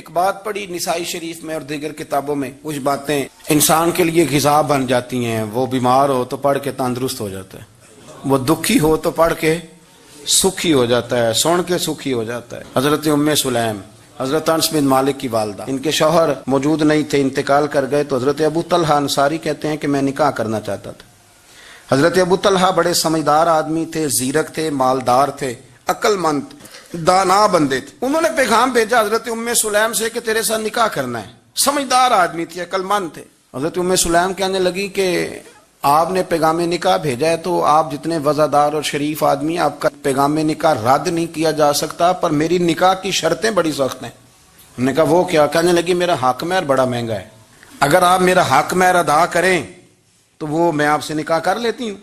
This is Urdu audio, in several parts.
ایک بات پڑھی نسائی شریف میں اور دیگر کتابوں میں، کچھ باتیں انسان کے لیے غذا بن جاتی ہیں. وہ بیمار ہو تو پڑھ کے تندرست ہو جاتا ہے، وہ دکھی ہو تو پڑھ کے سکھی ہو جاتا ہے، سن کے سکھی ہو جاتا ہے. حضرت ام سلیم، حضرت انس بن مالک کی والدہ، ان کے شوہر موجود نہیں تھے، انتقال کر گئے، تو حضرت ابو طلحہ انصاری کہتے ہیں کہ میں نکاح کرنا چاہتا تھا. حضرت ابو طلحہ بڑے سمجھدار آدمی تھے، زیرک تھے، مالدار تھے، عقل مند دانا بندے تھے. انہوں نے پیغام بھیجا حضرت ام سلیم سے کہ تیرے ساتھ نکاح کرنا ہے. سمجھدار آدمی تھے، عقل مند تھے. حضرت ام سلیم کہنے لگی کہ آپ نے پیغام نکاح بھیجا ہے تو آپ جتنے وزادار اور شریف آدمی، آپ کا پیغام نکاح رد نہیں کیا جا سکتا، پر میری نکاح کی شرطیں بڑی سخت ہیں. ہم نے کہا وہ کیا؟ کہنے لگی میرا حق مہر بڑا مہنگا ہے، اگر آپ میرا حق مہر ادا کریں تو وہ میں آپ سے نکاح کر لیتی ہوں.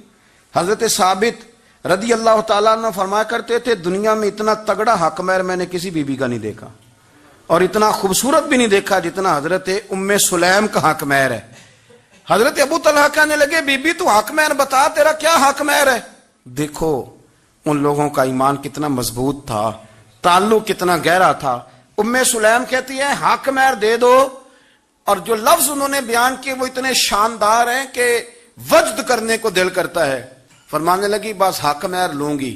حضرت ثابت رضی اللہ تعالیٰ عنہ فرمایا کرتے تھے دنیا میں اتنا تگڑا حق مہر میں نے کسی بی بی کا نہیں دیکھا، اور اتنا خوبصورت بھی نہیں دیکھا جتنا حضرت ام سلیم کا حق مہر ہے. حضرت ابو طلحہ کہنے لگے بی بی تو حق مہر بتا، تیرا کیا حق مہر ہے؟ دیکھو ان لوگوں کا ایمان کتنا مضبوط تھا، تعلق کتنا گہرا تھا. ام سلیم کہتی ہے حق مہر دے دو، اور جو لفظ انہوں نے بیان کیے وہ اتنے شاندار ہیں کہ وجد کرنے کو دل کرتا ہے. فرمانے لگی بس حق مہر لوں گی،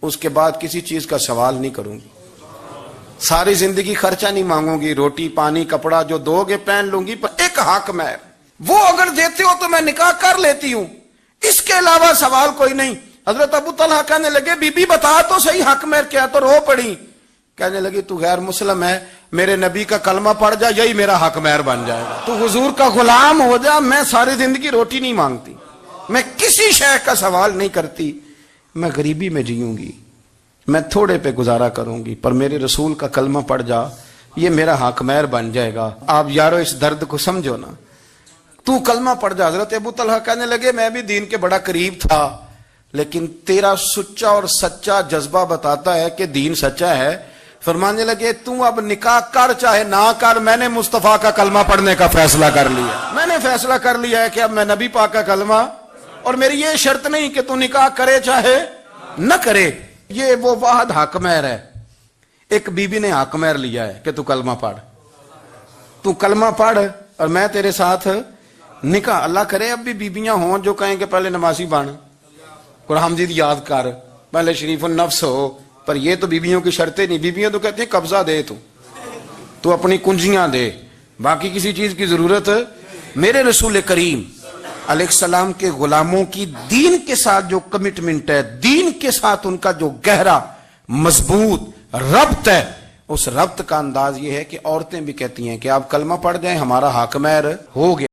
اس کے بعد کسی چیز کا سوال نہیں کروں گی، ساری زندگی خرچہ نہیں مانگوں گی، روٹی پانی کپڑا جو دو گے پہن لوں گی، پر ایک حق مہر وہ اگر دیتے ہو تو میں نکاح کر لیتی ہوں، اس کے علاوہ سوال کوئی نہیں. حضرت ابو طلحہ کہنے لگے بی بی بتا تو صحیح حق مہر کیا؟ تو رو پڑی. کہنے لگی تو غیر مسلم ہے، میرے نبی کا کلمہ پڑھ جا، یہی میرا حق مہر بن جائے گا. تو حضور کا غلام ہو جا، میں ساری زندگی روٹی نہیں مانگتی، میں کسی شے کا سوال نہیں کرتی، میں غریبی میں جیوں گی، میں تھوڑے پہ گزارا کروں گی، پر میرے رسول کا کلمہ پڑھ جا، یہ میرا حق مہر بن جائے گا. آپ یارو اس درد کو سمجھو نا، تو کلمہ پڑھ جا. حضرت ابو طلحہ کہنے لگے میں بھی دین کے بڑا قریب تھا، لیکن تیرا سچا اور سچا جذبہ بتاتا ہے کہ دین سچا ہے. فرمانے لگے تو اب نکاح کر چاہے نہ کر، میں نے مصطفیٰ کا کلمہ پڑھنے کا فیصلہ کر لیا. میں نے فیصلہ کر لیا ہے کہ اب میں نبی پاک کا کلمہ، اور میری یہ شرط نہیں کہ تو نکاح کرے چاہے نہ کرے. یہ وہ واحد حق مہر ہے. ایک بی بی نے حق مہر لیا ہے کہ تو کلمہ پڑھ، تو کلمہ پڑھ اور میں تیرے ساتھ نکاح. اللہ کرے اب بھی بیویاں ہوں جو کہیں کہ پہلے نمازی بن، قرآن مجید یاد کر، پہلے شریف النفس ہو. پر یہ تو بیویوں کی شرطیں نہیں. بیویاں تو کہتے ہیں قبضہ دے، تو اپنی کنجیاں دے، باقی کسی چیز کی ضرورت. میرے رسول کریم علیہ السلام کے غلاموں کی دین کے ساتھ جو کمٹمنٹ ہے، دین کے ساتھ ان کا جو گہرا مضبوط ربط ہے، اس ربط کا انداز یہ ہے کہ عورتیں بھی کہتی ہیں کہ آپ کلمہ پڑھ جائیں، ہمارا حق مہر ہو گیا.